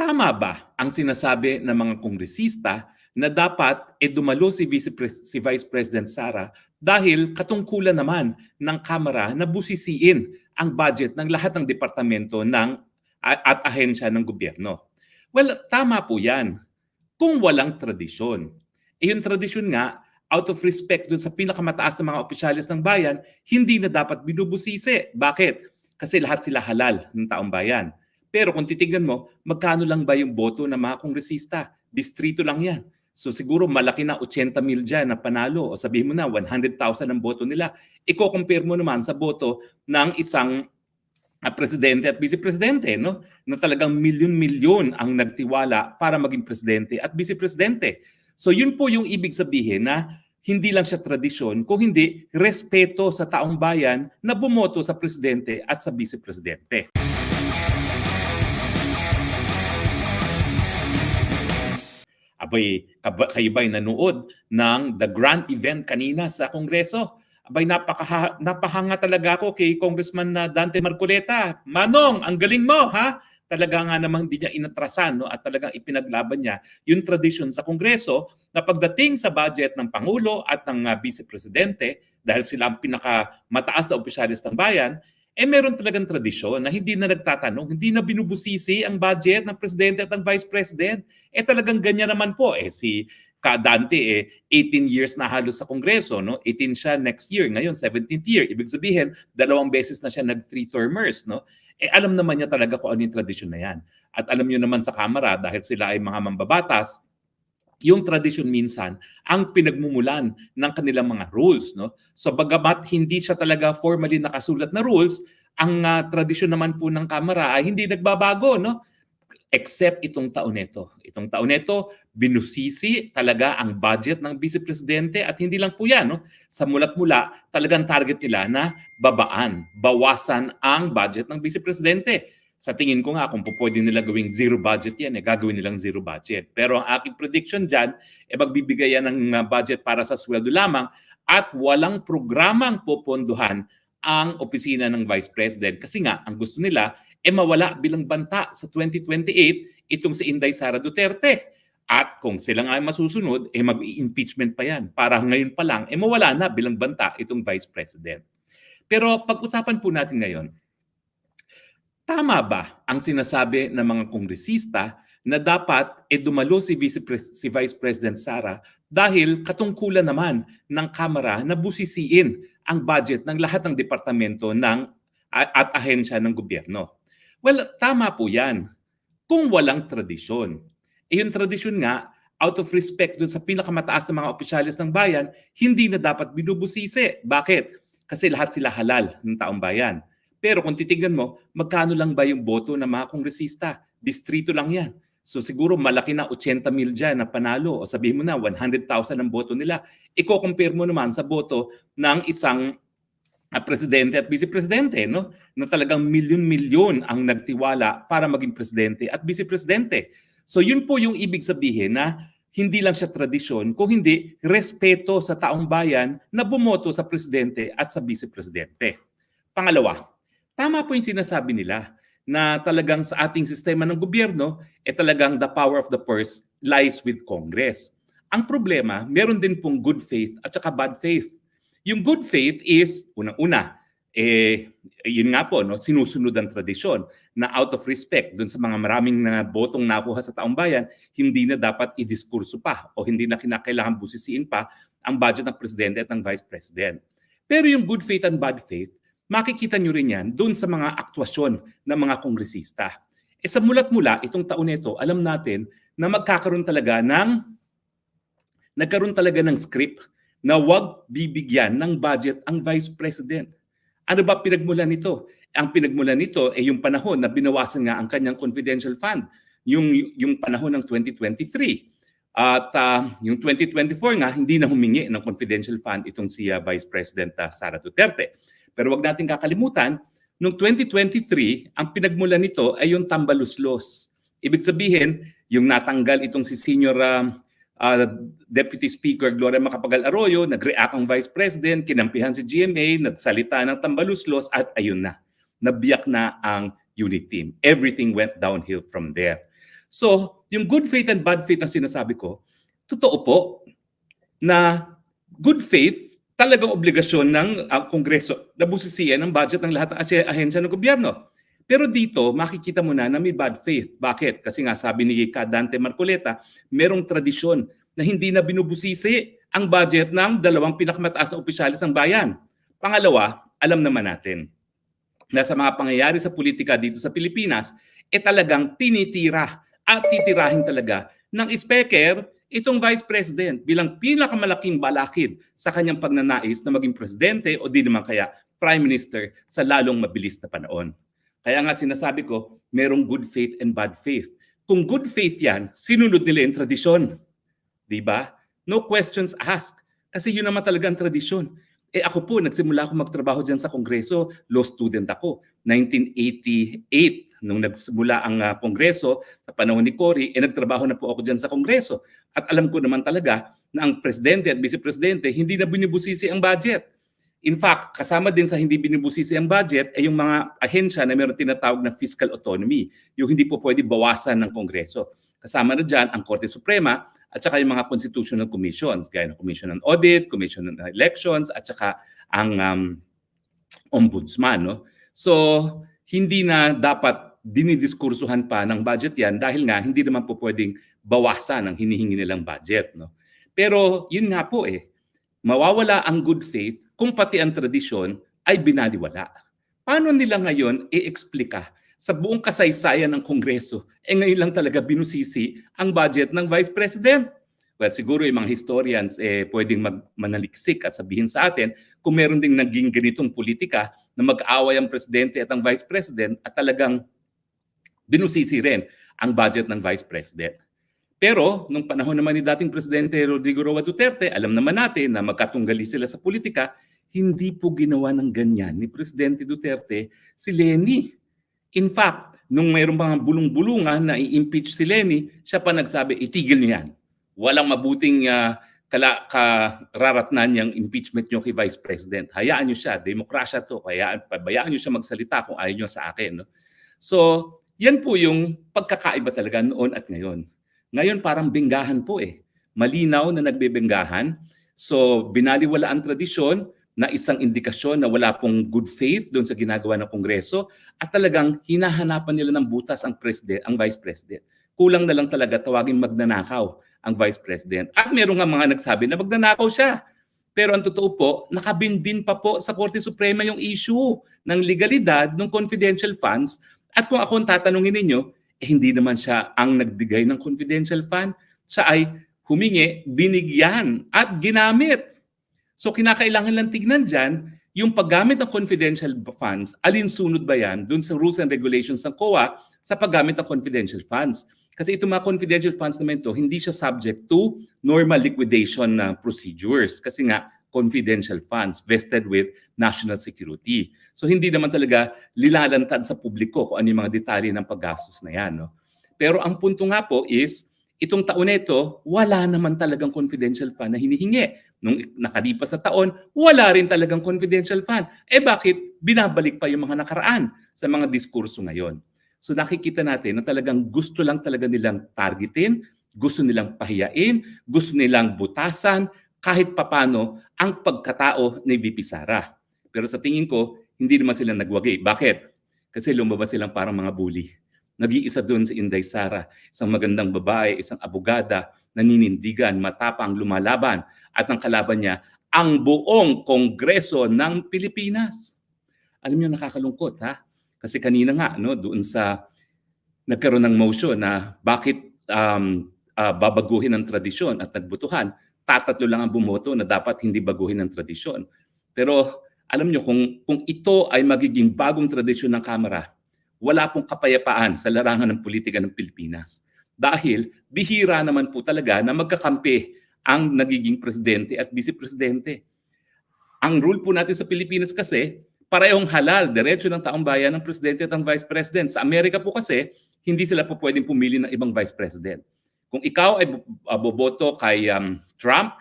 Tama ba ang sinasabi ng mga kongresista na dapat dumalo si Vice President Sara dahil katungkulan naman ng Kamara na busisiin ang budget ng lahat ng departamento at ahensya ng gobyerno? Well, tama po yan kung walang tradisyon. Yung tradisyon nga, out of respect dun sa pinakamataas na mga opisyalis ng bayan, hindi na dapat binubusisi. Bakit? Kasi lahat sila halal ng taong bayan. Pero kung titignan mo, magkano lang ba yung boto ng mga kongresista? Distrito lang yan. So siguro malaki na 80,000 dyan na panalo o sabihin mo na 100,000 ang boto nila. Iko-compare mo naman sa boto ng isang presidente at vice-presidente, no? Na talagang milyon-milyon ang nagtiwala para maging presidente at vice-presidente. So yun po yung ibig sabihin na hindi lang siya tradisyon, kung hindi respeto sa taong bayan na bumoto sa presidente at sa vice-presidente. Abay, kayo ba'y nanood ng The Grand Event kanina sa Kongreso? Abay, napahanga talaga ako kay Congressman Dante Marcoleta. Manong, ang galing mo, ha? Talaga nga namang hindi niya inatrasan, no? At talagang ipinaglaban niya yung tradisyon sa Kongreso na pagdating sa budget ng Pangulo at ng Vice Presidente, dahil sila ang pinakamataas na opisyalis ng bayan, meron talagang tradisyon na hindi na nagtatanong, hindi na binubusisi ang budget ng Presidente at ng Vice President. Talagang ganyan naman po. Si Dante, 18 years na halos sa Kongreso, no? 18 siya next year, ngayon 17th year. Ibig sabihin, 2 beses na siya nag-3 termers, no? Alam naman niya talaga kung ano yung tradisyon na yan. At alam niyo naman sa Kamara, dahil sila ay mga mambabatas, yung tradisyon minsan ang pinagmumulan ng kanilang mga rules, no? So bagamat hindi siya talaga formally nakasulat na rules, ang tradisyon naman po ng Kamara ay hindi nagbabago, no? Except itong taon nito. Itong taon nito, binusisi talaga ang budget ng Vice Presidente at hindi lang po yan, no? Sa mula't mula, talagang target nila na bawasan ang budget ng Vice Presidente. Sa tingin ko nga, kung pwede nila gawing zero budget yan, gagawin nilang zero budget. Pero ang aking prediction dyan, magbibigay yan ng budget para sa sweldo lamang at walang programang popondohan ang opisina ng Vice President. Kasi nga, ang gusto nila, mawala bilang banta sa 2028 itong si Inday Sara Duterte. At kung sila nga ay masusunod, mag-impeachment pa yan. Para ngayon pa lang, mawala na bilang banta itong Vice President. Pero pag-usapan po natin ngayon, tama ba ang sinasabi ng mga kongresista na dapat dumalo si Vice President Sara dahil katungkulan naman ng Kamara na busisiin ang budget ng lahat ng departamento at ahensya ng gobyerno? Well, tama po yan kung walang tradisyon. Yung tradisyon nga, out of respect dun sa pinakamataas na mga opisyalis ng bayan, hindi na dapat binubusisi. Bakit? Kasi lahat sila halal ng taong bayan. Pero kung titignan mo, magkano lang ba yung boto ng mga kongresista? Distrito lang yan. So siguro malaki na 80,000 dyan na panalo o sabihin mo na 100,000 ang boto nila. Iko-compare mo naman sa boto ng isang presidente at vice-presidente, no? Na talagang milyon-milyon ang nagtiwala para maging presidente at vice-presidente. So yun po yung ibig sabihin na hindi lang siya tradisyon, kung hindi respeto sa taong bayan na bumoto sa presidente at sa vice-presidente. Pangalawa, tama po yung sinasabi nila na talagang sa ating sistema ng gobyerno, talagang the power of the purse lies with Congress. Ang problema, meron din pong good faith at saka bad faith. Yung good faith is, unang-una, yun nga po, no, sinusunod ang tradisyon na out of respect dun sa mga maraming botong nakuha sa taong bayan, hindi na dapat idiskurso pa o hindi na kinakailangan busisiin pa ang budget ng presidente at ng vice president. Pero yung good faith and bad faith, makikita nyo rin yan doon sa mga aktwasyon ng mga kongresista. Sa mulat mula, itong taon nito, alam natin na nagkaroon talaga ng script na wag bibigyan ng budget ang Vice President. Ano ba pinagmulan nito? Ang pinagmulan nito ay yung panahon na binawasan nga ang kanyang confidential fund, yung panahon ng 2023. At yung 2024 nga, hindi na humingi ng confidential fund itong si Vice President Sara Duterte. Pero wag natin kakalimutan, noong 2023, ang pinagmulan nito ay yung tambaluslos. Ibig sabihin, yung natanggal itong si Senior Deputy Speaker Gloria Macapagal Arroyo, nag-react ang Vice President, kinampihan si GMA, nagsalita ng tambaluslos at ayun na, nabiyak na ang unit team. Everything went downhill from there. So, yung good faith and bad faith na sinasabi ko, totoo po na good faith talagang obligasyon ng Kongreso na busisiyan ang budget ng lahat ng ahensya ng gobyerno. Pero dito, makikita mo na may bad faith. Bakit? Kasi nga sabi ni Dante Marcoleta, merong tradisyon na hindi na binubusisi ang budget ng dalawang pinakamataas na opisyalis ng bayan. Pangalawa, alam naman natin na sa mga pangyayari sa politika dito sa Pilipinas, talagang tinitira at titirahin talaga ng speaker itong vice president bilang pinakamalaking balakid sa kanyang pagnanais na maging presidente o di naman kaya prime minister sa lalong mabilis na panahon. Kaya nga sinasabi ko, merong good faith and bad faith. Kung good faith yan, sinunod nila yung tradisyon. Diba? No questions asked. Kasi yun naman talaga ang tradisyon. Ako po, nagsimula ako magtrabaho dyan sa Kongreso. Law student ako. 1988, nung nagsimula ang Kongreso, sa panahon ni Cory, nagtrabaho na po ako dyan sa Kongreso. At alam ko naman talaga na ang presidente at vice-presidente hindi na binibusisi ang budget. In fact, kasama din sa hindi binibusisi ang budget ay yung mga ahensya na meron tinatawag na fiscal autonomy, yung hindi po pwede bawasan ng Kongreso. Kasama na dyan ang Korte Suprema at saka yung mga constitutional commissions, gaya ng Commission on Audit, Commission on Elections, at saka ang Ombudsman. No? So, hindi na dapat dinidiskursuhan pa ng budget yan dahil nga hindi naman po pwedeng bawasan ang hinihingi nilang budget. No? Pero yun nga po mawawala ang good faith kung pati ang tradisyon ay binaliwala. Paano nila ngayon i-explika sa buong kasaysayan ng Kongreso, ngayon lang talaga binusisi ang budget ng Vice President? Well, siguro yung mga historians pwedeng manaliksik at sabihin sa atin kung meron ding naging ganitong politika na mag-aaway ang Presidente at ang Vice President at talagang binusisi rin ang budget ng Vice President. Pero, nung panahon naman ni dating Presidente Rodrigo Roa Duterte, alam naman natin na magkatunggali sila sa politika, hindi po ginawa ng ganyan ni Presidente Duterte si Leni. In fact, nung mayroong mga bulong-bulungan na i-impeach si Leni, siya pa nagsabi, itigil niyan. Walang mabuting kararatnan niyang impeachment niyo kay Vice President. Hayaan niyo siya, demokrasya to, pabayaan niyo siya magsalita kung ayaw niyo sa akin. No? So, yan po yung pagkakaiba talaga noon at ngayon. Ngayon parang benggahan po Malinaw na nagbebenggahan. So binaliwala ang tradisyon na isang indikasyon na wala pong good faith doon sa ginagawa ng Kongreso at talagang hinahanapan nila ng butas ang Vice President. Kulang na lang talaga tawagin magnanakaw ang Vice President. At meron nga mga nagsabi na magnanakaw siya. Pero ang totoo po, nakabinbin pa po sa Korte Suprema yung issue ng legalidad ng confidential funds. At kung ako ang tatanungin ninyo, hindi naman siya ang nagbigay ng confidential fund. Siya ay humingi, binigyan at ginamit. So kinakailangan lang tignan dyan, yung paggamit ng confidential funds, alinsunod ba yan dun sa rules and regulations ng COA sa paggamit ng confidential funds? Kasi itong mga confidential funds naman ito, hindi siya subject to normal liquidation procedures. Kasi nga, confidential funds vested with national security. So hindi naman talaga lilalantad sa publiko kung ano yung mga detalye ng paggastos na yan. No? Pero ang punto nga po is, itong taon na ito, wala naman talagang confidential fund na hinihingi. Nung nakalipas na taon, wala rin talagang confidential fund. Bakit binabalik pa yung mga nakaraan sa mga diskurso ngayon? So nakikita natin na talagang gusto lang talaga nilang targetin, gusto nilang pahiyain, gusto nilang butasan, kahit papano ang pagkatao ni VP Sara. Pero sa tingin ko, hindi naman sila nagwagi. Bakit? Kasi lumabas silang parang mga bully. Nag-iisa doon si Inday Sara, isang magandang babae, isang abogada, naninindigan, matapang, lumalaban, at ang kalaban niya, ang buong Kongreso ng Pilipinas. Alam niyo, nakakalungkot ha? Kasi kanina nga, doon sa nagkaroon ng motion na bakit babaguhin ang tradisyon at nagbutuhan, tatatlo lang ang bumoto na dapat hindi baguhin ang tradisyon. Pero alam niyo, kung ito ay magiging bagong tradisyon ng Kamara, wala pong kapayapaan sa larangan ng politika ng Pilipinas. Dahil bihira naman po talaga na magkakampi ang nagiging presidente at vice-presidente. Ang rule po natin sa Pilipinas kasi, parehong halal, diretso ng taong bayan ng presidente at ang vice president. Sa Amerika po kasi, hindi sila po pwedeng pumili ng ibang vice president. Kung ikaw ay boboto kay Trump,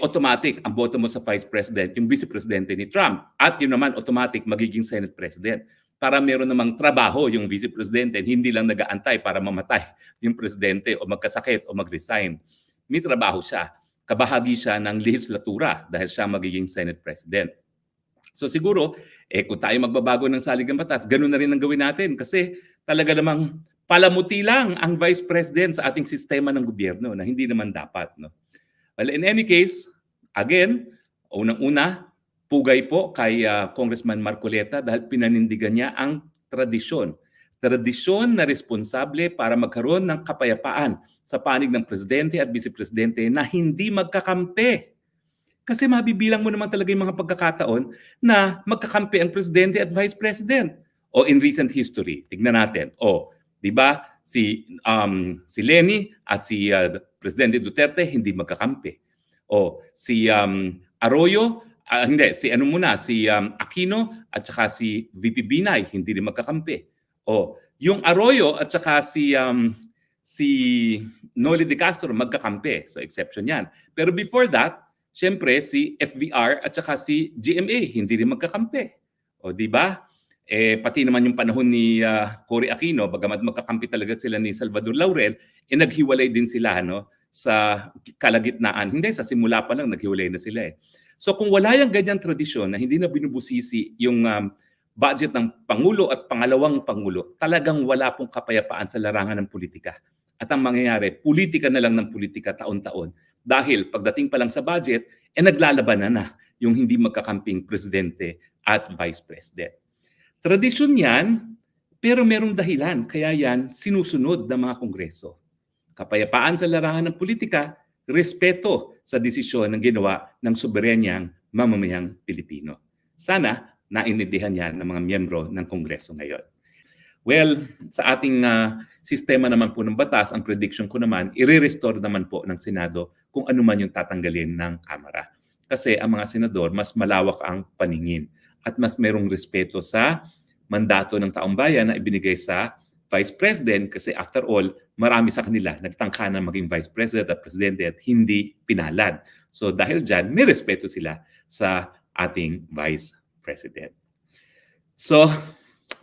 automatic ang boto mo sa vice president, yung vice presidente ni Trump. At yun naman, automatic magiging Senate president. para meron namang trabaho yung vice presidente, hindi lang nag-aantay para mamatay yung presidente o magkasakit o mag-resign. May trabaho siya. Kabahagi siya ng lehislatura dahil siya magiging Senate President. So siguro, kung tayo magbabago ng saligang batas, ganun na rin ang gawin natin kasi talaga namang palamuti lang ang Vice President sa ating sistema ng gobyerno na hindi naman dapat. No? Well, in any case, again, unang-una, pugay po kay Congressman Marcoleta dahil pinanindigan niya ang tradisyon. Tradisyon na responsable para magkaroon ng kapayapaan sa panig ng presidente at vice-presidente na hindi magkakampi. Kasi mabibilang mo naman talaga yung mga pagkakataon na magkakampi ang presidente at vice president. O in recent history, tignan natin. O, di ba, si Leni at si Presidente Duterte hindi magkakampi. O si Arroyo, si Aquino at saka si VP Binay hindi rin magkakampi. O yung Arroyo at saka si Noli de Castro magkakampi. So exception yan. Pero before that, syempre si FVR at saka si GMA hindi rin magkakampi. O di ba? Pati naman yung panahon ni Cory Aquino, bagamat magkakampi talaga sila ni Salvador Laurel, naghiwalay din sila sa kalagitnaan. Hindi, sa simula pa lang naghiwalay na sila eh. So kung wala yung ganyang tradisyon na hindi na binubusisi yung budget ng Pangulo at pangalawang Pangulo, talagang wala pong kapayapaan sa larangan ng politika. At ang mangyayari, politika na lang ng politika taon-taon. Dahil pagdating pa lang sa budget, naglalabanan na yung hindi magkakamping presidente at vice president. Tradisyon yan, pero merong dahilan. Kaya yan sinusunod ng mga kongreso. Kapayapaan sa larangan ng politika, respeto sa desisyon ng ginawa ng soberenyang mamamayang Pilipino. Sana naintindihan yan ng mga miyembro ng kongreso ngayon. Well, sa ating sistema naman po ng batas, ang prediction ko naman, i-restore naman po ng Senado kung ano man yung tatanggalin ng Kamara. Kasi ang mga senador, mas malawak ang paningin at mas merong respeto sa mandato ng taong bayan na ibinigay sa Vice President kasi after all, marami sa kanila nagtangka na maging Vice President at Presidente at hindi pinalad. So dahil dyan, may respeto sila sa ating Vice President. So,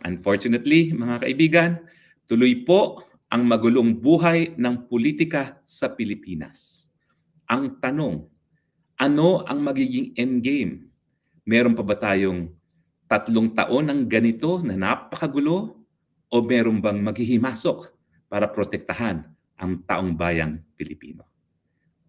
unfortunately, mga kaibigan, tuloy po ang magulong buhay ng politika sa Pilipinas. Ang tanong, ano ang magiging endgame? Meron pa ba tayong 3 taon ng ganito na napakagulo? O meron bang maghihimasok para protektahan ang taong bayang Pilipino?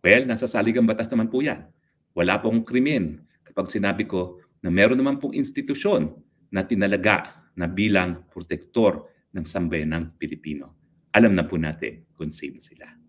Well, nasa saligang batas naman po yan. Wala pong krimen kapag sinabi ko na meron naman pong institusyon na tinalaga na bilang protektor ng sambayanang Pilipino. Alam na po natin kung sino sila.